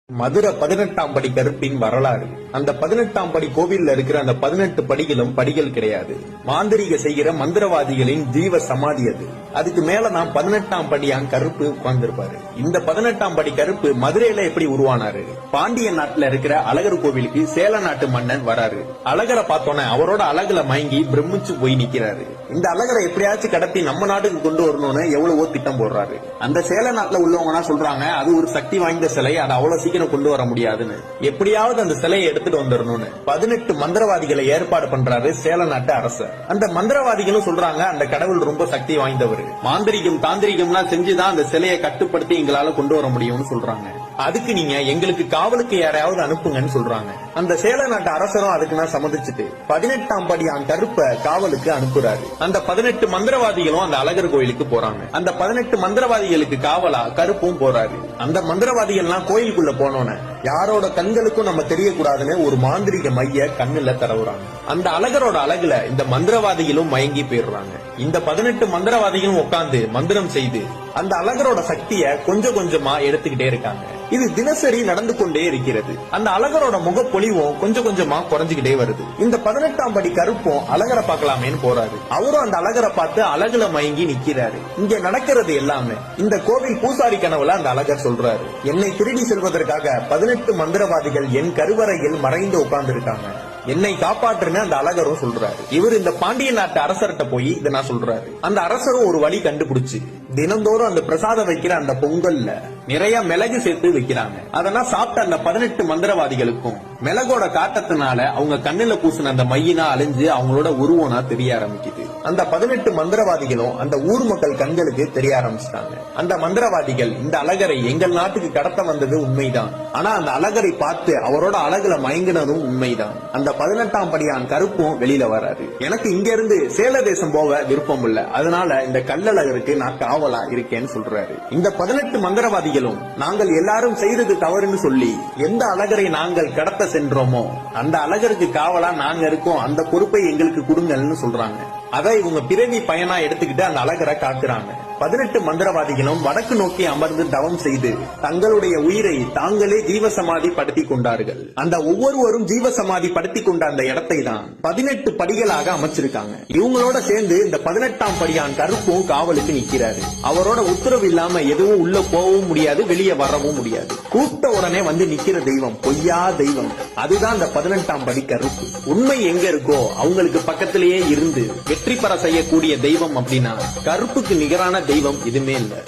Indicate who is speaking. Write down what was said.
Speaker 1: மதுரை 18ஆம் படி கருப்பின் வரலாறு. அந்த 18ஆம் படி கோவில்ல இருக்கிற அந்த 18 படிகளும் படிகள் கிடையாது. மாந்திரிக செய்கிற மந்திரவாதிகளின் ஜீவ சமாதி அது. அதுக்கு மேல நான் 18ஆம் படியான் கருப்பு உட்கார்ந்திருப்பாரு. இந்த 18ஆம் படி கருப்பு மதுரையில எப்படி உருவானாரு? பாண்டிய நாட்டுல இருக்கிற அழகர் கோவிலுக்கு சேல நாட்டு மன்னன் வராரு. அழகரை பார்த்தோன்னே அவரோட அழகுல மயங்கி பிரமிச்சு போய் நிக்கிறாரு. இந்த அழகரை எப்படியாச்சும் கடத்தி நம்ம நாட்டுக்கு கொண்டு வரணும்னு எவ்வளவோ திட்டம் போடுறாரு. அந்த சேல நாட்டுல உள்ளவங்கன்னா சொல்றாங்க, அது ஒரு சக்தி வாய்ந்த சிலை, அது அவ்வளவு சீக்கிரம் கொண்டு வர முடியாதுன்னு. எப்படியாவது அந்த சிலையை எடுத்துட்டு வந்துடணும்னு 18 மந்திரவாதிகளை ஏற்பாடு பண்றாரு சேல நாட்டு அரசர். அந்த மந்திரவாதிகளும் சொல்றாங்க, அந்த கடவுள் ரொம்ப சக்தி வாய்ந்தவர், மாந்திரிகம் தாந்திரிகம்லாம் செஞ்சுதான் அந்த சிலையை கட்டுப்படுத்தி எங்களால கொண்டு வர முடியும்னு சொல்றாங்க. அதுக்கு நீங்க எங்களுக்கு காவலுக்கு யாரையாவது அனுப்புங்கன்னு சொல்றாங்க. அந்த சேல நாட்டு அரசரும் அதுக்கு நான் சம்மதிச்சுட்டு 18ஆம் படியான் கருப்ப காவலுக்கு அனுப்புறாரு. அந்த 18 மந்திரவாதிகளும் அந்த அழகர் கோயிலுக்கு போறாங்க. அந்த 18 மந்திரவாதிகளுக்கு காவலா கருப்பும் போறாரு. அந்த மந்திரவாதிகள்லாம் கோயிலுக்குள்ள போனோன்னு யாரோட கண்களுக்கும் நம்ம தெரியக்கூடாதுன்னு ஒரு மாந்திரிக மைய கண்ணுல தடவுறாங்க. அந்த அழகரோட அழகுல இந்த மந்திரவாதிகளும் மயங்கி போயிடுறாங்க. இந்த 18 மந்திரவாதிகளும் உட்கார்ந்து மந்திரம் செய்து அந்த அழகரோட சக்திய கொஞ்சம் கொஞ்சமா எடுத்துக்கிட்டே இருக்காங்க. இது தினசரி நடந்து கொண்டே இருக்கிறது. அந்த அழகரோட முகப்பொலிவும் கொஞ்சம் கொஞ்சமா குறைஞ்சுக்கிட்டே வருது. இந்த 18ஆம் படி கருப்பும் அழகரை பார்க்கலாமேன்னு போறாரு. அவரும் அந்த அழகரை பார்த்து அழகுல மயங்கி நிக்கிறாரு. இங்க நடக்கிறது எல்லாமே இந்த கோவில் பூசாரி கனவுல அந்த அழகர் சொல்றாரு, என்னை திருடி செல்வதற்காக 18 மந்திரவாதிகள் என் கருவறையில் மறைந்து உட்கார்ந்து இருக்காங்க, என்னை காப்பாற்றுன்னு அந்த அழகரும் சொல்றாரு. இவர் இந்த பாண்டிய நாட்டு அரசர்கிட்ட போய் இதை நான் சொல்றாரு. அந்த அரசரும் ஒரு வழி கண்டுபிடிச்சு தினந்தோறும் அந்த பிரசாதம் வைக்கிற அந்த பொங்கல்ல நிறைய மிளகு சேர்த்து வைக்கிறாங்க. அதெல்லாம் சாப்பிட்ட அந்த 18 மந்திரவாதிகளுக்கும் மிளகோட காட்டத்தினால அவங்க கண்ணுல பூசின அந்த மையினா அழிஞ்சு அவங்களோட உருவனா தெரிய ஆரம்பிக்குது. அந்த 18 மந்திரவாதிகளும் அந்த ஊர் மக்கள் கண்களுக்கு தெரிய ஆரம்பிச்சிட்டாங்க. அந்த மந்திரவாதிகள் இந்த அழகரை எங்கள் நாட்டுக்கு கடத்த வந்தது உண்மைதான், ஆனா அந்த அழகரை பார்த்து அவரோட அழகுல மயங்கினதும் உண்மைதான். அந்த 18ஆம் படியான் கருப்பும் வெளியில வராரு. எனக்கு இங்க இருந்து சேல தேசம் போக விருப்பம் இல்ல, அதனால இந்த கல்லழகருக்கு நான் காவலா இருக்கேன்னு சொல்றாரு. இந்த 18 மந்திரவாதிகளும் நாங்கள் எல்லாரும் செய்தது தவறுன்னு சொல்லி எந்த அழகரை நாங்கள் கடத்த சென்றோமோ அந்த அழகருக்கு காவலா நாங்க இருக்கோம், அந்த பொறுப்பை எங்களுக்கு கொடுங்கன்னு சொல்றாங்க. அதை இவங்க பிறவி பயனா எடுத்துக்கிட்டு அந்த அழகரை காக்குறாங்க. 18 மந்திரவாதிகளும் வடக்கு நோக்கி அமர்ந்து தவம் செய்து தங்களுடைய உயிரை தாங்களே ஜீவசமாதி படுத்தி கொண்டார்கள். அந்த ஒவ்வொருவரும் ஜீவசமாதி படுத்தி கொண்ட அந்த இடத்தை தான் 18 படிகளாக அமைச்சிருக்காங்க. இவங்களோட சேர்ந்து இந்த 18ஆம் படியான் கருப்பும் காவலுக்கு நிக்கிறாரு. அவரோட உத்தரவு இல்லாம எதுவும் உள்ள போகவும் முடியாது, வெளியே வரவும் முடியாது. கூப்பிட்ட உடனே வந்து நிக்கிற தெய்வம் பொய்யா தெய்வம், அதுதான் இந்த 18ஆம் படி கருப்பு. உண்மை எங்க இருக்கோ அவங்களுக்கு பக்கத்திலேயே இருந்து வெற்றி பெற செய்யக்கூடிய தெய்வம் அப்படின்னா கருப்புக்கு நிகரான தெய்வம் எதுவுமே இல்லை.